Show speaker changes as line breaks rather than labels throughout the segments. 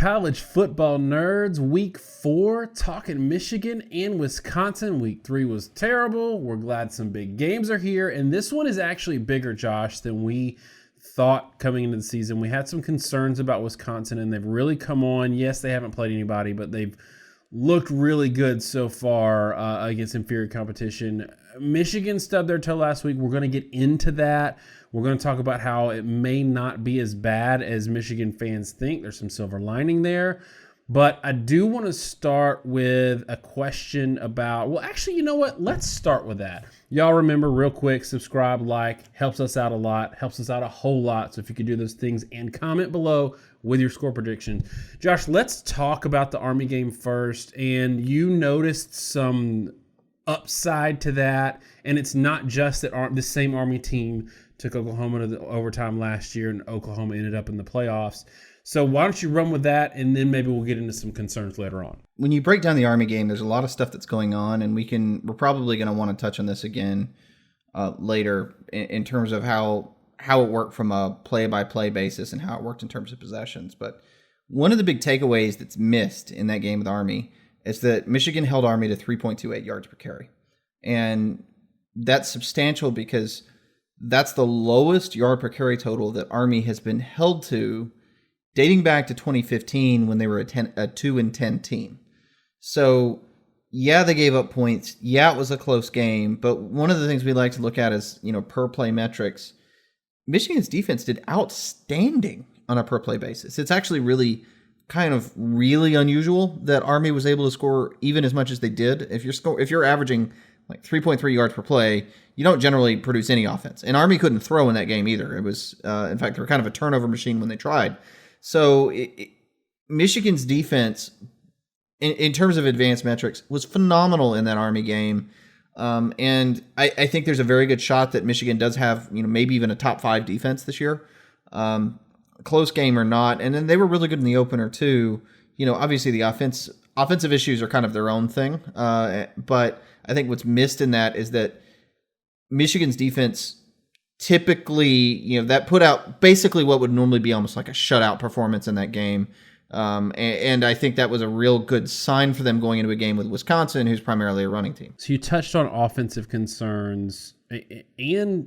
college football nerds. Week 4, talking Michigan and Wisconsin. Week 3 was terrible. We're glad some big games are here. And this one is actually bigger, Josh, than we thought coming into the season. We had some concerns about Wisconsin, and they've really come on. Yes, they haven't played anybody, but they've looked really good so far against inferior competition. Michigan stubbed their toe last week. We're going to get into that. We're going to talk about how it may not be as bad as Michigan fans think. There's some silver lining there. But I do want to start with a question about, well, actually, you know what? Let's start with that. Y'all remember, real quick, subscribe, like, helps us out a lot, helps us out a whole lot. So if you could do those things and comment below with your score prediction. Josh, let's talk about the Army game first. And you noticed some upside to that. And it's not just that the same Army team took Oklahoma to the overtime last year, and Oklahoma ended up in the playoffs. So why don't you run with that, and then maybe we'll get into some concerns later on.
When you break down the Army game, there's a lot of stuff that's going on, and we're probably going to want to touch on this again later in terms of how it worked from a play-by-play basis and how it worked in terms of possessions. But one of the big takeaways that's missed in that game with Army is that Michigan held Army to 3.28 yards per carry. And that's substantial because that's the lowest yard per carry total that Army has been held to dating back to 2015 when they were a 2-10 team. So, yeah, they gave up points. Yeah, it was a close game. But one of the things we like to look at is, per play metrics. Michigan's defense did outstanding on a per play basis. It's actually really unusual that Army was able to score even as much as they did. If you're averaging like 3.3 yards per play, you don't generally produce any offense. And Army couldn't throw in that game either. It was, in fact, they were kind of a turnover machine when they tried. So Michigan's defense, in terms of advanced metrics, was phenomenal in that Army game. And I think there's a very good shot that Michigan does have, maybe even a top 5 defense this year. Close game or not. And then they were really good in the opener too. Obviously the offensive issues are kind of their own thing. But I think what's missed in that is that Michigan's defense typically, that put out basically what would normally be almost like a shutout performance in that game. And I think that was a real good sign for them going into a game with Wisconsin, who's primarily a running team.
So you touched on offensive concerns, and,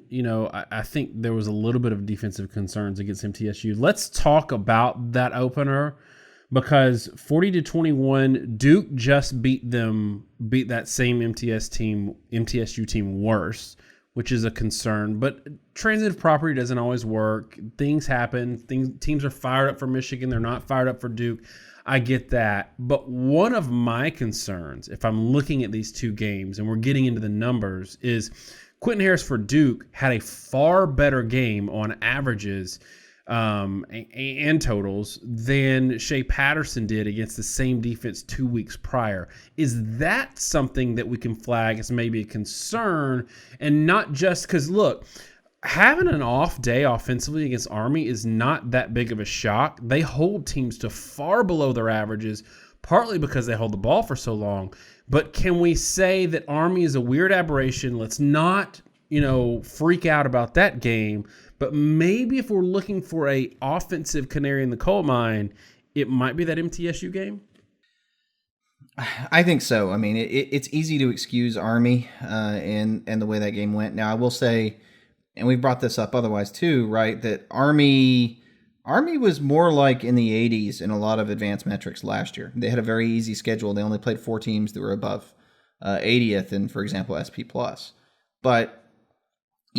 I think there was a little bit of defensive concerns against MTSU. Let's talk about that opener, because 40-21, Duke just beat that same MTSU team worse, which is a concern. But transitive property doesn't always work. Things happen. Teams are fired up for Michigan. They're not fired up for Duke. I get that. But one of my concerns, if I'm looking at these two games and we're getting into the numbers, is Quentin Harris for Duke had a far better game on averages and totals than Shea Patterson did against the same defense 2 weeks prior. Is that something that we can flag as maybe a concern? And not just because, look, having an off day offensively against Army is not that big of a shock. They hold teams to far below their averages, partly because they hold the ball for so long. But can we say that Army is a weird aberration? Let's not, freak out about that game. But maybe if we're looking for a offensive canary in the coal mine, it might be that MTSU game.
I think so. I mean, it's easy to excuse Army and the way that game went. Now, I will say, and we've brought this up otherwise too, right, that Army was more like in the 80s in a lot of advanced metrics last year. They had a very easy schedule. They only played 4 teams that were above 80th in, for example, SP+. But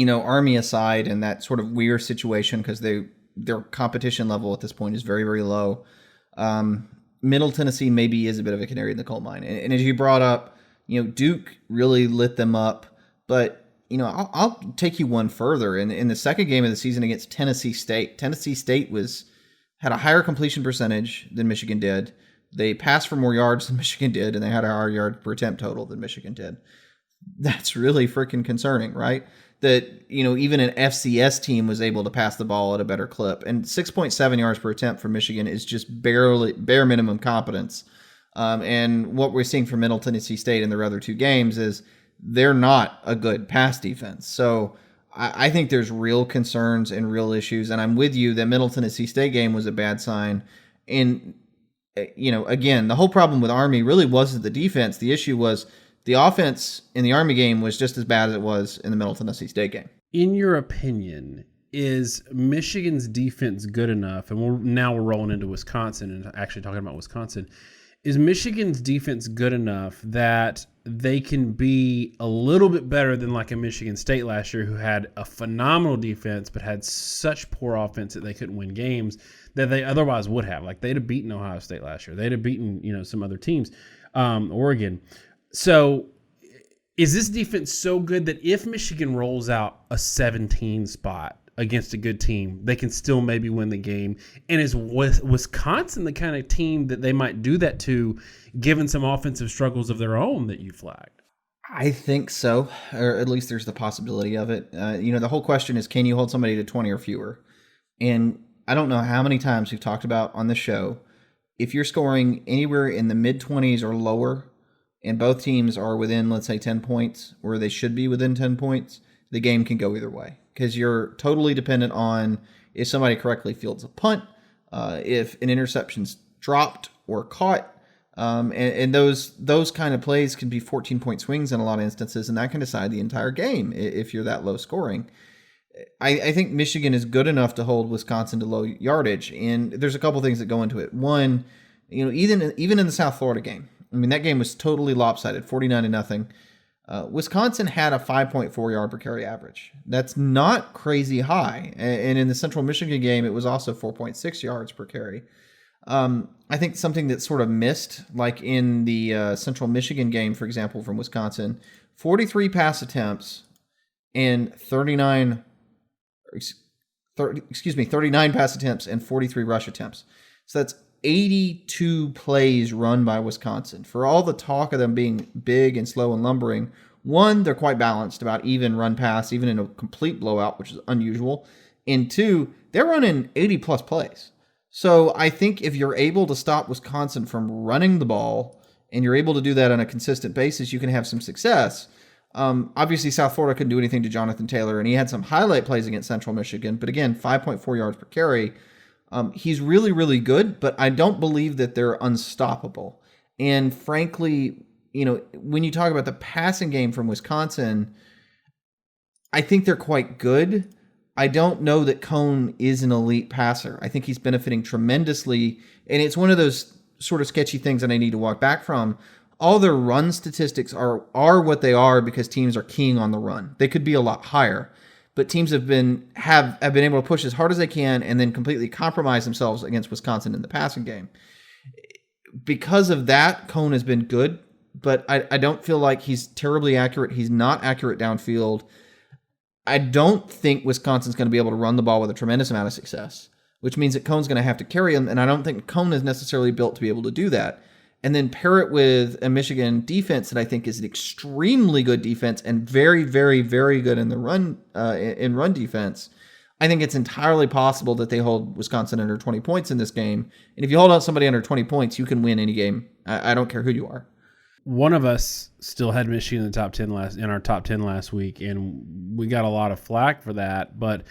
Army aside, and that sort of weird situation because their competition level at this point is very, very low. Middle Tennessee maybe is a bit of a canary in the coal mine. And as you brought up, Duke really lit them up. But, I'll take you one further. In the second game of the season against Tennessee State had a higher completion percentage than Michigan did. They passed for more yards than Michigan did, and they had a higher yard per attempt total than Michigan did. That's really freaking concerning, right? That, even an FCS team was able to pass the ball at a better clip. And 6.7 yards per attempt for Michigan is just bare minimum competence. And what we're seeing from Middle Tennessee State in their other 2 games is they're not a good pass defense. So I think there's real concerns and real issues. And I'm with you that Middle Tennessee State game was a bad sign. And again, the whole problem with Army really wasn't the defense. The issue was the offense in the Army game was just as bad as it was in the Middle Tennessee State game.
In your opinion, is Michigan's defense good enough? And we're rolling into Wisconsin and actually talking about Wisconsin. Is Michigan's defense good enough that they can be a little bit better than like a Michigan State last year, who had a phenomenal defense but had such poor offense that they couldn't win games that they otherwise would have? Like, they'd have beaten Ohio State last year. They'd have beaten, some other teams, Oregon. So is this defense so good that if Michigan rolls out a 17 spot against a good team, they can still maybe win the game? And is Wisconsin the kind of team that they might do that to, given some offensive struggles of their own that you flagged?
I think so, or at least there's the possibility of it. The whole question is, can you hold somebody to 20 or fewer? And I don't know how many times we've talked about on the show, if you're scoring anywhere in the mid-20s or lower, and both teams are within, let's say, 10 points, or they should be within 10 points, the game can go either way. Because you're totally dependent on if somebody correctly fields a punt, if an interception's dropped or caught, and those kind of plays can be 14-point swings in a lot of instances, and that can decide the entire game if you're that low scoring. I think Michigan is good enough to hold Wisconsin to low yardage, and there's a couple things that go into it. One, even in the South Florida game, I mean, that game was totally lopsided, 49-0. Wisconsin had a 5.4 yard per carry average. That's not crazy high. And in the Central Michigan game, it was also 4.6 yards per carry. I think something that sort of missed, like in the Central Michigan game, for example, from Wisconsin, 43 pass attempts and 39 pass attempts and 43 rush attempts. So that's 82 plays run by Wisconsin. For all the talk of them being big and slow and lumbering, one, they're quite balanced, about even run pass, even in a complete blowout, which is unusual. And two, they're running 80 plus plays. So I think if you're able to stop Wisconsin from running the ball, and you're able to do that on a consistent basis, you can have some success. Obviously, South Florida couldn't do anything to Jonathan Taylor, and he had some highlight plays against Central Michigan. But again, 5.4 yards per carry. He's really, really good, but I don't believe that they're unstoppable. And frankly, when you talk about the passing game from Wisconsin, I think they're quite good. I don't know that Coan is an elite passer. I think he's benefiting tremendously, and it's one of those sort of sketchy things that I need to walk back from. All their run statistics are what they are because teams are keying on the run. They could be a lot higher, but teams have been able to push as hard as they can and then completely compromise themselves against Wisconsin in the passing game. Because of that, Coan has been good, but I don't feel like he's terribly accurate. He's not accurate downfield. I don't think Wisconsin's going to be able to run the ball with a tremendous amount of success, which means that Coan's going to have to carry him, and I don't think Coan is necessarily built to be able to do that. And then pair it with a Michigan defense that I think is an extremely good defense and very, very, very good in the run defense. I think it's entirely possible that they hold Wisconsin under 20 points in this game. And if you hold out somebody under 20 points, you can win any game. I don't care who you are.
One of us still had Michigan in the top 10 in our top 10 last week, and we got a lot of flack for that. But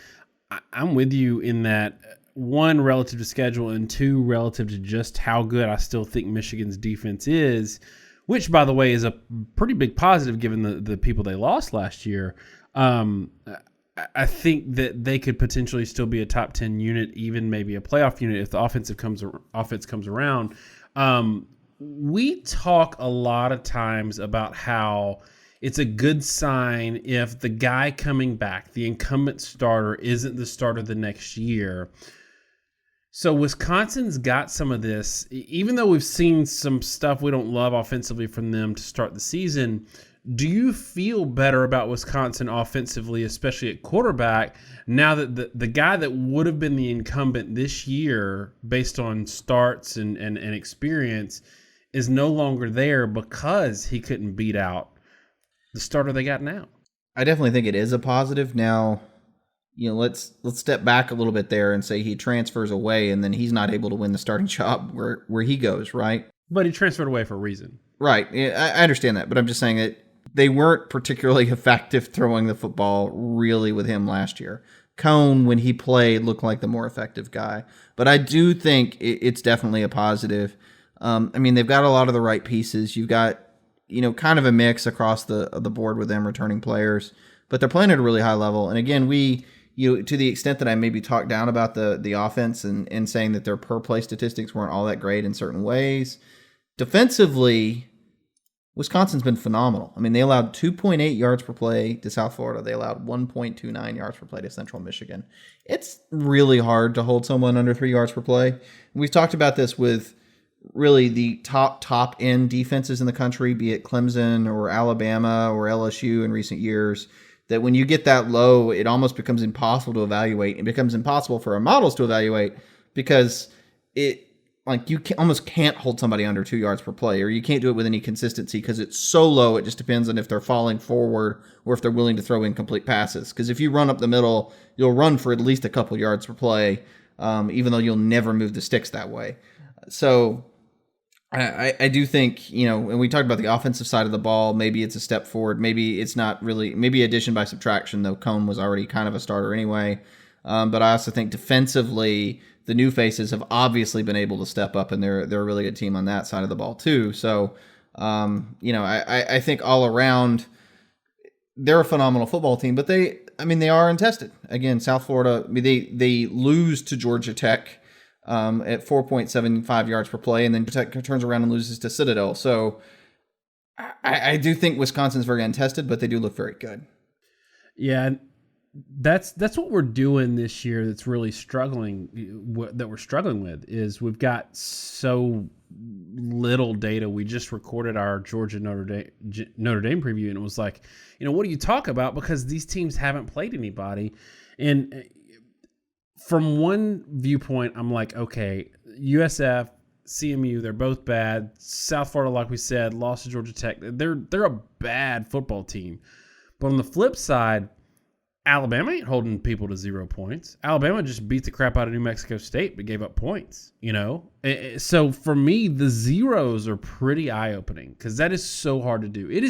I'm with you in that, one, relative to schedule, and two, relative to just how good I still think Michigan's defense is, which, by the way, is a pretty big positive given the people they lost last year. I think that they could potentially still be a top 10 unit, even maybe a playoff unit if the offense comes around. We talk a lot of times about how it's a good sign if the guy coming back, the incumbent starter, isn't the starter the next year. So Wisconsin's got some of this, even though we've seen some stuff we don't love offensively from them to start the season. Do you feel better about Wisconsin offensively, especially at quarterback, now that the guy that would have been the incumbent this year based on starts and experience is no longer there because he couldn't beat out the starter they got now?
I definitely think it is a positive. Now, let's step back a little bit there and say he transfers away and then he's not able to win the starting job where he goes, right?
But he transferred away for a reason.
Right. I understand that, but I'm just saying that they weren't particularly effective throwing the football really with him last year. Coan, when he played, looked like the more effective guy. But I do think it's definitely a positive. I mean, they've got a lot of the right pieces. You've got, kind of a mix across the board with them returning players, but they're playing at a really high level. And again, to the extent that I maybe talked down about the offense and saying that their per play statistics weren't all that great in certain ways, defensively, Wisconsin's been phenomenal. I mean, they allowed 2.8 yards per play to South Florida. They allowed 1.29 yards per play to Central Michigan. It's really hard to hold someone under 3 yards per play. And we've talked about this with really the top end defenses in the country, be it Clemson or Alabama or LSU in recent years, that when you get that low, it almost becomes impossible to evaluate. It becomes impossible for our models to evaluate because you almost can't hold somebody under 2 yards per play, or you can't do it with any consistency because it's so low. It just depends on if they're falling forward or if they're willing to throw incomplete passes. Because if you run up the middle, you'll run for at least a couple yards per play, even though you'll never move the sticks that way. So I do think, and we talked about the offensive side of the ball, maybe it's a step forward. Maybe it's not really, maybe addition by subtraction, though Coan was already kind of a starter anyway. But I also think defensively, the new faces have obviously been able to step up, and they're a really good team on that side of the ball too. So, I think all around, they're a phenomenal football team, but they are untested. Again, South Florida, they lose to Georgia Tech at 4.75 yards per play, and then Tech turns around and loses to Citadel. So I do think Wisconsin's very untested, but they do look very good.
Yeah, that's what we're doing this year. That's really that we're struggling with is we've got so little data. We just recorded our Georgia Notre Dame preview, and it was like, what do you talk about? Because these teams haven't played anybody, and from one viewpoint, I'm like, okay, USF, CMU, they're both bad. South Florida, like we said, lost to Georgia Tech. They're a bad football team. But on the flip side, Alabama ain't holding people to 0 points. Alabama just beat the crap out of New Mexico State but gave up points, So for me, the zeros are pretty eye-opening because that is so hard to do. It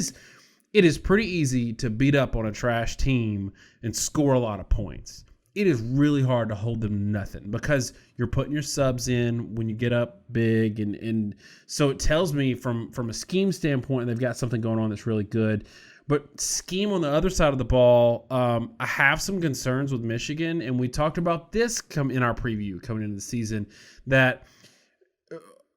is pretty easy to beat up on a trash team and score a lot of points. It is really hard to hold them to nothing because you're putting your subs in when you get up big. And so it tells me from a scheme standpoint, they've got something going on that's really good. But scheme on the other side of the ball, I have some concerns with Michigan. And we talked about this in our preview coming into the season, that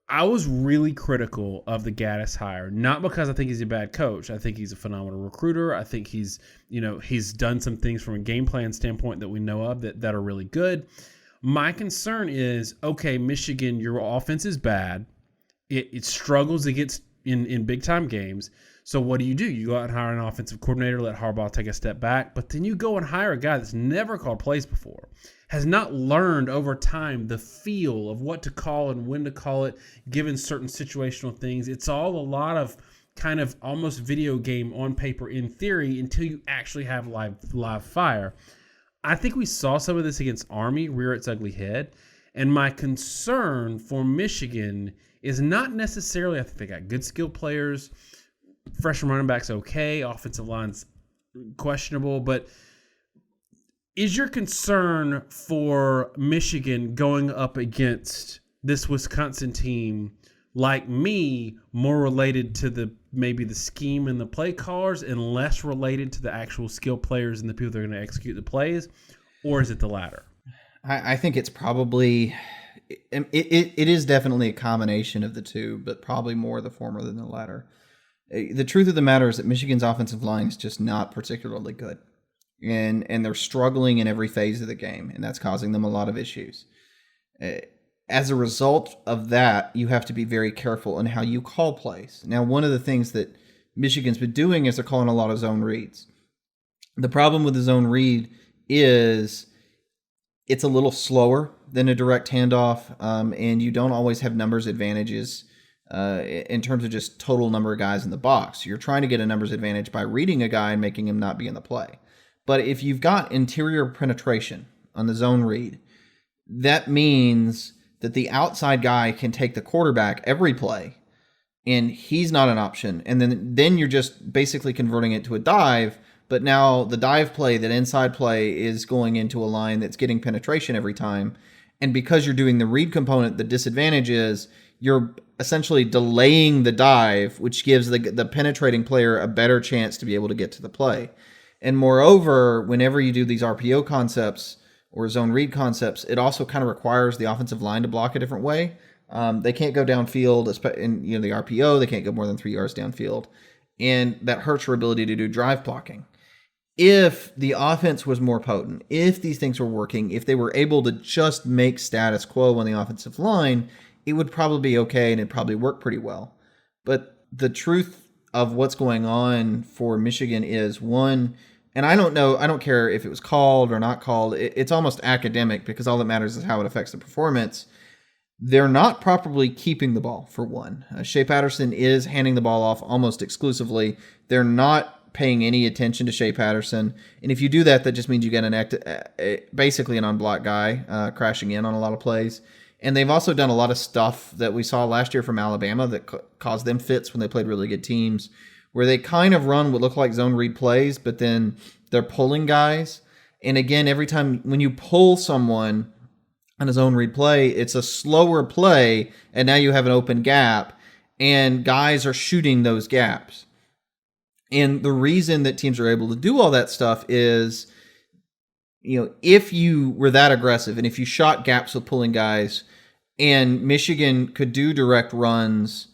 I was really critical of the Gaddis hire, not because I think he's a bad coach. I think he's a phenomenal recruiter. I think he's done some things from a game plan standpoint that we know of that are really good. My concern is, okay, Michigan, your offense is bad. It struggles against in big time games. So what do? You go out and hire an offensive coordinator, let Harbaugh take a step back, but then you go and hire a guy that's never called plays before, has not learned over time the feel of what to call and when to call it, given certain situational things. It's all a lot of kind of almost video game on paper in theory until you actually have live fire. I think we saw some of this against Army rear its ugly head. And my concern for Michigan is not necessarily, I think they got good skill players, freshman running backs okay, offensive line's questionable, but is your concern for Michigan going up against this Wisconsin team, like me, more related to maybe the scheme and the play callers and less related to the actual skill players and the people that are going to execute the plays, or is it the latter?
I think it's probably it is definitely a combination of the two, but probably more the former than the latter. The truth of the matter is that Michigan's offensive line is just not particularly good. And they're struggling in every phase of the game, and that's causing them a lot of issues. As a result of that, you have to be very careful in how you call plays. Now, one of the things that Michigan's been doing is they're calling a lot of zone reads. The problem with the zone read is it's a little slower than a direct handoff, and you don't always have numbers advantages in terms of just total number of guys in the box. You're trying to get a numbers advantage by reading a guy and making him not be in the play. But if you've got interior penetration on the zone read, that means that the outside guy can take the quarterback every play, and he's not an option. And then you're just basically converting it to a dive, but now the dive play, that inside play, is going into a line that's getting penetration every time. And because you're doing the read component, the disadvantage is you're essentially delaying the dive, which gives the penetrating player a better chance to be able to get to the play. And moreover, whenever you do these RPO concepts or zone read concepts, it also kind of requires the offensive line to block a different way. They can't go downfield in the RPO. They can't go more than 3 yards downfield. And that hurts your ability to do drive blocking. If the offense was more potent, if these things were working, if they were able to just make status quo on the offensive line, it would probably be okay and it'd probably work pretty well. But the truth of what's going on for Michigan is, one, and I don't care if it was called or not called, it's almost academic because all that matters is how it affects the performance. They're not properly keeping the ball, for one. Shea Patterson is handing the ball off almost exclusively. They're not paying any attention to Shea Patterson. And if you do that, that just means you get basically an unblocked guy crashing in on a lot of plays. And they've also done a lot of stuff that we saw last year from Alabama that caused them fits when they played really good teams, where they kind of run what look like zone read plays, but then they're pulling guys. And again, every time when you pull someone on a zone read play, it's a slower play, and now you have an open gap, and guys are shooting those gaps. And the reason that teams are able to do all that stuff is, if you were that aggressive and if you shot gaps with pulling guys and Michigan could do direct runs,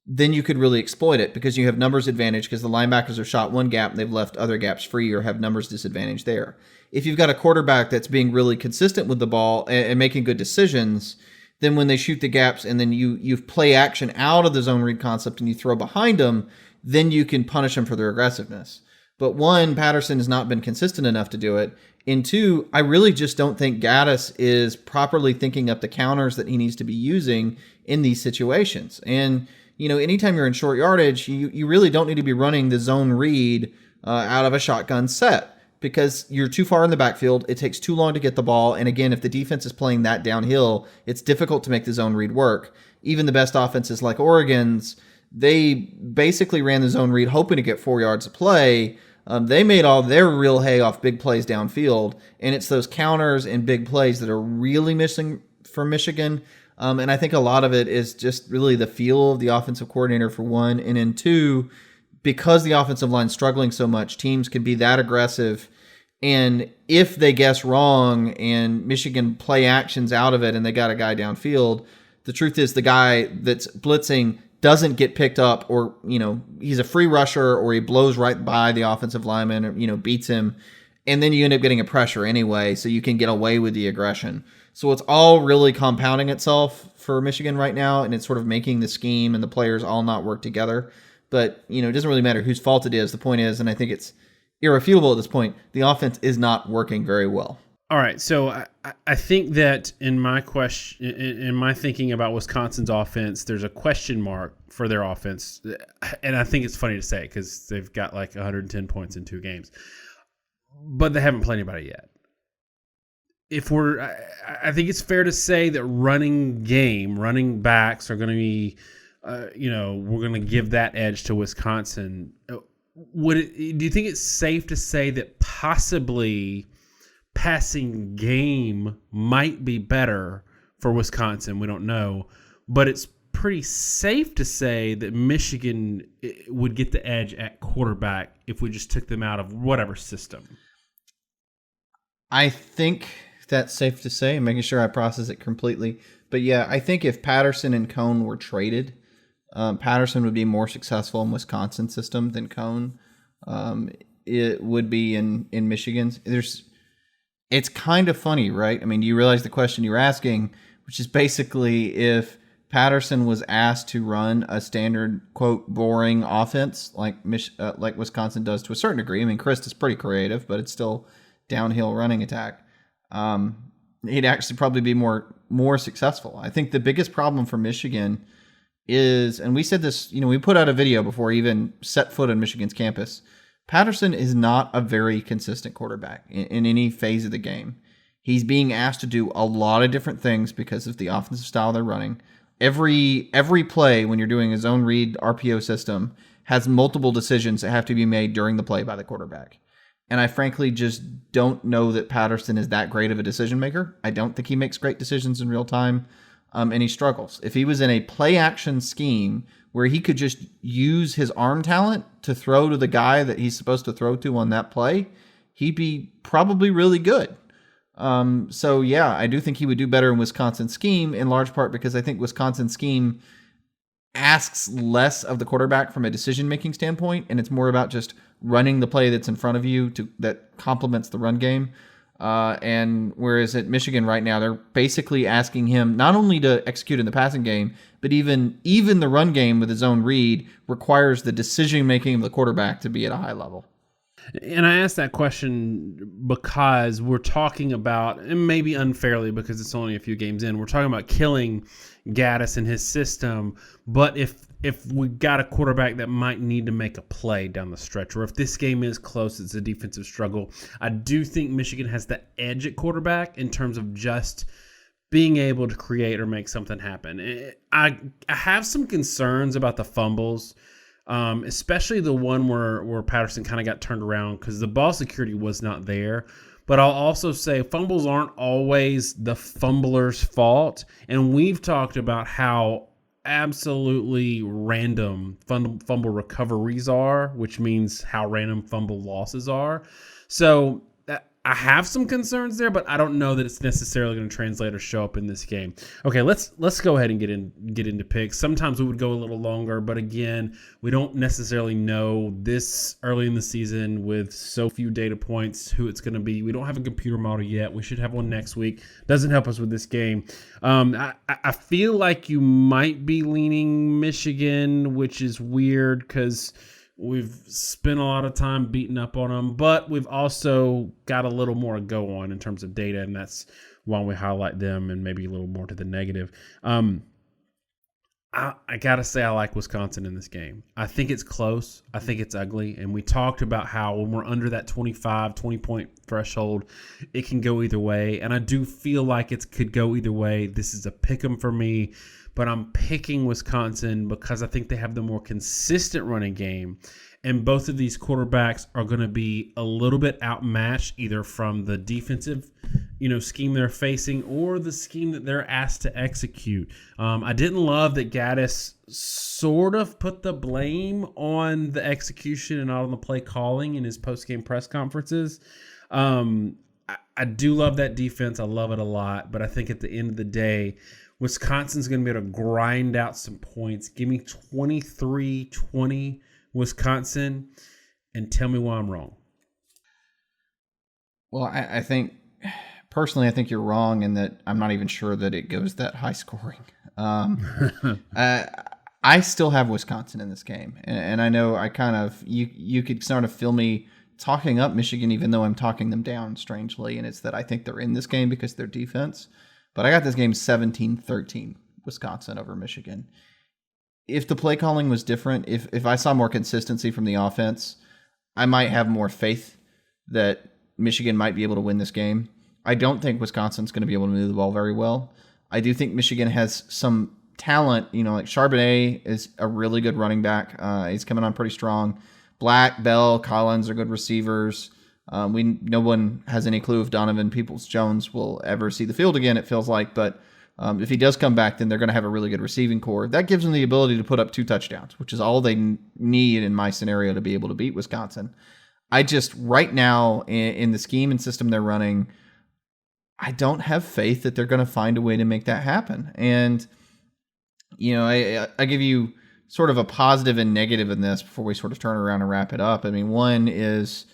then you could really exploit it because you have numbers advantage because the linebackers have shot one gap and they've left other gaps free or have numbers disadvantage there. If you've got a quarterback that's being really consistent with the ball and making good decisions, then when they shoot the gaps and then you play action out of the zone read concept and you throw behind them, then you can punish them for their aggressiveness. But one, Patterson has not been consistent enough to do it. And two, I really just don't think Gaddis is properly thinking up the counters that he needs to be using in these situations. And, anytime you're in short yardage, you really don't need to be running the zone read out of a shotgun set because you're too far in the backfield. It takes too long to get the ball. And again, if the defense is playing that downhill, it's difficult to make the zone read work. Even the best offenses like Oregon's, they basically ran the zone read hoping to get 4 yards of play. They made all their real hay off big plays downfield, and it's those counters and big plays that are really missing for Michigan. And I think a lot of it is just really the feel of the offensive coordinator, for one. And then two, because the offensive line's struggling so much, teams can be that aggressive. And if they guess wrong and Michigan play actions out of it and they got a guy downfield, the truth is the guy that's blitzing doesn't get picked up, or, he's a free rusher, or he blows right by the offensive lineman, or, beats him. And then you end up getting a pressure anyway, so you can get away with the aggression. So it's all really compounding itself for Michigan right now, and it's sort of making the scheme and the players all not work together. But, it doesn't really matter whose fault it is. The point is, and I think it's irrefutable at this point, the offense is not working very well.
All right, so I think that in my thinking about Wisconsin's offense, there's a question mark for their offense, and I think it's funny to say because they've got like 110 points in 2 games, but they haven't played anybody yet. I think it's fair to say that running backs are going to be, we're going to give that edge to Wisconsin. Do you think it's safe to say that possibly passing game might be better for Wisconsin? We don't know, but it's pretty safe to say that Michigan would get the edge at quarterback if we just took them out of whatever system.
I think that's safe to say. I'm making sure I process it completely. But yeah, I think if Patterson and Coan were traded, Patterson would be more successful in Wisconsin's system than Coan it would be in Michigan's. It's kind of funny, right? I mean, you realize the question you're asking, which is basically if Patterson was asked to run a standard, quote, boring offense like Wisconsin does to a certain degree. I mean, Chris is pretty creative, but it's still downhill running attack. He'd actually probably be more successful. I think the biggest problem for Michigan is, and we said this, we put out a video before he even set foot on Michigan's campus. Patterson is not a very consistent quarterback in any phase of the game. He's being asked to do a lot of different things because of the offensive style they're running. Every play when you're doing a zone read RPO system has multiple decisions that have to be made during the play by the quarterback. And I frankly just don't know that Patterson is that great of a decision maker. I don't think he makes great decisions in real time. and he struggles. If he was in a play action scheme where he could just use his arm talent to throw to the guy that he's supposed to throw to on that play, he'd be probably really good. So yeah, I do think he would do better in Wisconsin's scheme, in large part because I think Wisconsin's scheme asks less of the quarterback from a decision-making standpoint, and it's more about just running the play that's in front of you that complements the run game. And whereas at Michigan right now, they're basically asking him not only to execute in the passing game, but even the run game with his own read requires the decision-making of the quarterback to be at a high level.
And I asked that question because we're talking about, and maybe unfairly because it's only a few games in, we're talking about killing Gaddis and his system. But if we got a quarterback that might need to make a play down the stretch, or if this game is close, it's a defensive struggle, I do think Michigan has the edge at quarterback in terms of just being able to create or make something happen. I have some concerns about the fumbles. Especially the one where Patterson kind of got turned around because the ball security was not there. But I'll also say fumbles aren't always the fumbler's fault. And we've talked about how absolutely random fumble recoveries are, which means how random fumble losses are. So I have some concerns there, but I don't know that it's necessarily going to translate or show up in this game. Okay, let's go ahead and get into picks. Sometimes we would go a little longer, but again, we don't necessarily know this early in the season with so few data points who it's going to be. We don't have a computer model yet. We should have one next week. Doesn't help us with this game. I feel like you might be leaning Michigan, which is weird because we've spent a lot of time beating up on them, but we've also got a little more to go on in terms of data, and that's why we highlight them and maybe a little more to the negative. I got to say I like Wisconsin in this game. I think it's close. I think it's ugly, and we talked about how when we're under that 20-point threshold, it can go either way, and I do feel like it could go either way. This is a pick 'em for me. But I'm picking Wisconsin because I think they have the more consistent running game. And both of these quarterbacks are going to be a little bit outmatched either from the defensive, scheme they're facing or the scheme that they're asked to execute. I didn't love that Gaddis sort of put the blame on the execution and not on the play calling in his post-game press conferences. I do love that defense. I love it a lot. But I think at the end of the day, Wisconsin's going to be able to grind out some points. Give me 23-20 Wisconsin and tell me why I'm wrong.
Well, I think, personally, I think you're wrong in that I'm not even sure that it goes that high scoring. I still have Wisconsin in this game. And I know you could sort of feel me talking up Michigan even though I'm talking them down strangely. And it's that I think they're in this game because of their defense. But I got this game 17-13, Wisconsin over Michigan. If the play calling was different, if I saw more consistency from the offense, I might have more faith that Michigan might be able to win this game. I don't think Wisconsin's going to be able to move the ball very well. I do think Michigan has some talent. Like Charbonnet is a really good running back. He's coming on pretty strong. Black, Bell, Collins are good receivers. No one has any clue if Donovan Peoples-Jones will ever see the field again, it feels like. But if he does come back, then they're going to have a really good receiving core. That gives them the ability to put up 2 touchdowns, which is all they need in my scenario to be able to beat Wisconsin. I just, right now, in the scheme and system they're running, I don't have faith that they're going to find a way to make that happen. And, I give you sort of a positive and negative in this before we sort of turn around and wrap it up. I mean, one is,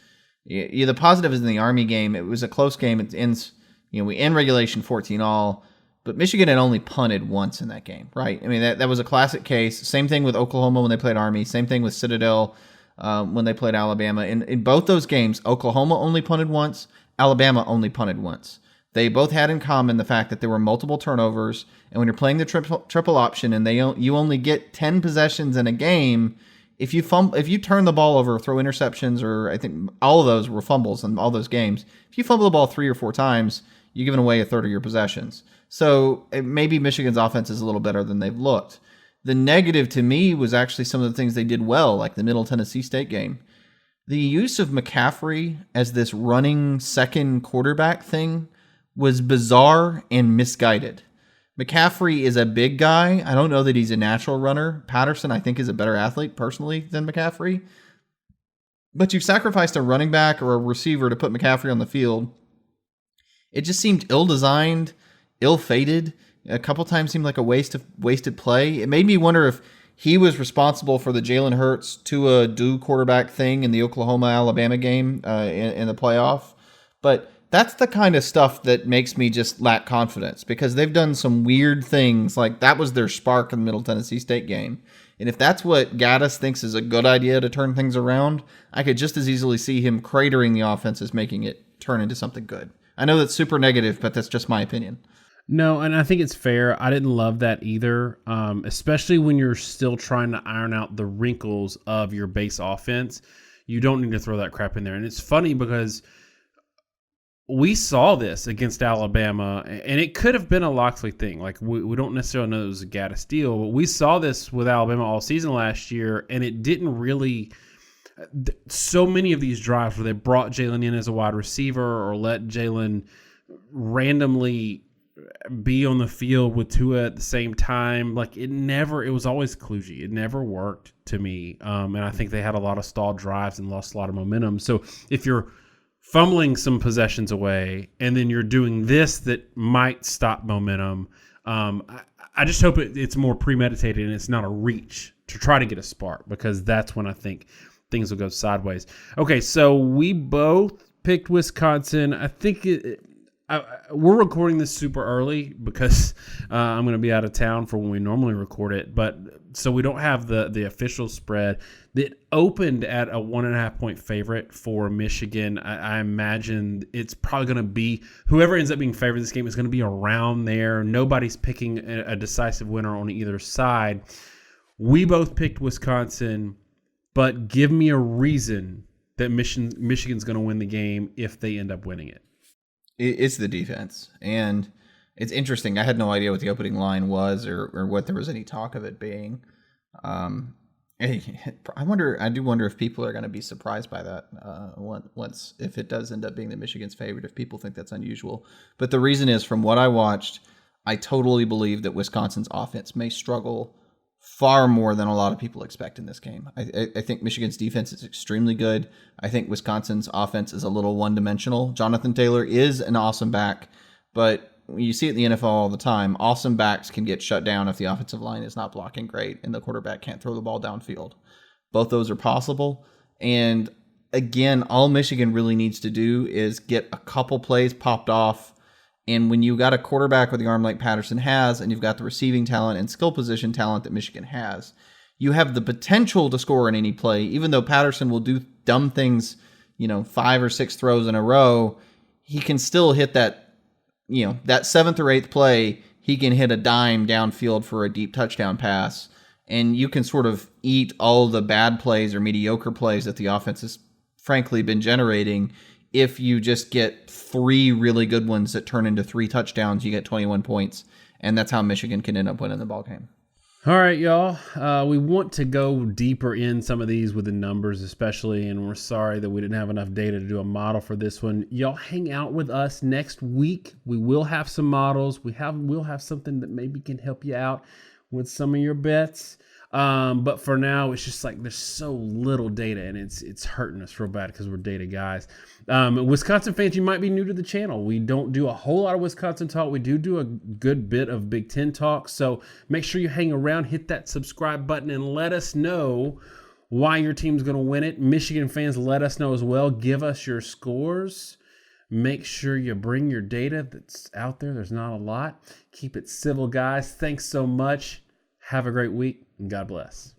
the positive is in the Army game. It was a close game. It ends, we end regulation 14-all, but Michigan had only punted once in that game, right? I mean, that was a classic case. Same thing with Oklahoma when they played Army. Same thing with Citadel when they played Alabama. In both those games, Oklahoma only punted once. Alabama only punted once. They both had in common the fact that there were multiple turnovers, and when you're playing the triple option and you only get 10 possessions in a game, if you turn the ball over, throw interceptions, or I think all of those were fumbles in all those games. If you fumble the ball 3 or 4 times, you're giving away a third of your possessions. So maybe Michigan's offense is a little better than they've looked. The negative to me was actually some of the things they did well, like the Middle Tennessee State game. The use of McCaffrey as this running second quarterback thing was bizarre and misguided. McCaffrey is a big guy. I don't know that he's a natural runner. Patterson, I think, is a better athlete personally than McCaffrey. But you've sacrificed a running back or a receiver to put McCaffrey on the field. It just seemed ill-designed, ill-fated. A couple times seemed like a wasted play. It made me wonder if he was responsible for the Jalen Hurts Tua do quarterback thing in the Oklahoma-Alabama game in the playoff. But that's the kind of stuff that makes me just lack confidence, because they've done some weird things. Like, that was their spark in the Middle Tennessee State game. And if that's what Gaddis thinks is a good idea to turn things around, I could just as easily see him cratering the offense as making it turn into something good. I know that's super negative, but that's just my opinion.
No, and I think it's fair. I didn't love that either, especially when you're still trying to iron out the wrinkles of your base offense. You don't need to throw that crap in there. And it's funny because we saw this against Alabama, and it could have been a Loxley thing. Like, we don't necessarily know it was a Gaddis deal, but we saw this with Alabama all season last year, and it didn't really – so many of these drives where they brought Jalen in as a wide receiver or let Jalen randomly be on the field with Tua at the same time. Like, it was always kludgy. It never worked to me, and I think they had a lot of stalled drives and lost a lot of momentum. So if you're – fumbling some possessions away, and then you're doing this that might stop momentum. I just hope it's more premeditated and it's not a reach to try to get a spark, because that's when I think things will go sideways. Okay, so we both picked Wisconsin. I think we're recording this super early because I'm going to be out of town for when we normally record it, but so we don't have the official spread. It opened at a 1.5 point favorite for Michigan. I imagine it's probably going to be whoever ends up being favored this game is going to be around there. Nobody's picking a decisive winner on either side. We both picked Wisconsin, but give me a reason that Michigan's going to win the game if they end up winning it.
It's the defense, and it's interesting. I had no idea what the opening line was or what there was any talk of it being. I do wonder if people are going to be surprised by that once, if it does end up being the Michigan's favorite, if people think that's unusual. But the reason is, from what I watched, I totally believe that Wisconsin's offense may struggle far more than a lot of people expect in this game. I think Michigan's defense is extremely good. I think Wisconsin's offense is a little one-dimensional. Jonathan Taylor is an awesome back, but you see it in the NFL all the time. Awesome backs can get shut down if the offensive line is not blocking great and the quarterback can't throw the ball downfield. Both those are possible. And again, all Michigan really needs to do is get a couple plays popped off. And when you got a quarterback with the arm like Patterson has, and you've got the receiving talent and skill position talent that Michigan has, you have the potential to score in any play. Even though Patterson will do dumb things, 5 or 6 throws in a row, he can still hit that, that 7th or 8th play, he can hit a dime downfield for a deep touchdown pass. And you can sort of eat all the bad plays or mediocre plays that the offense has frankly been generating. If you just get 3 really good ones that turn into 3 touchdowns, you get 21 points. And that's how Michigan can end up winning the ball game.
All right, y'all. We want to go deeper in some of these with the numbers especially, and we're sorry that we didn't have enough data to do a model for this one. Y'all hang out with us next week. We will have some models. We'll have something that maybe can help you out with some of your bets. But for now, it's just like there's so little data, and it's hurting us real bad because we're data guys. Wisconsin fans, you might be new to the channel. We don't do a whole lot of Wisconsin talk. We do a good bit of Big Ten talk. So make sure you hang around, hit that subscribe button, and let us know why your team's going to win it. Michigan fans, let us know as well. Give us your scores. Make sure you bring your data that's out there. There's not a lot. Keep it civil, guys. Thanks so much. Have a great week, and God bless.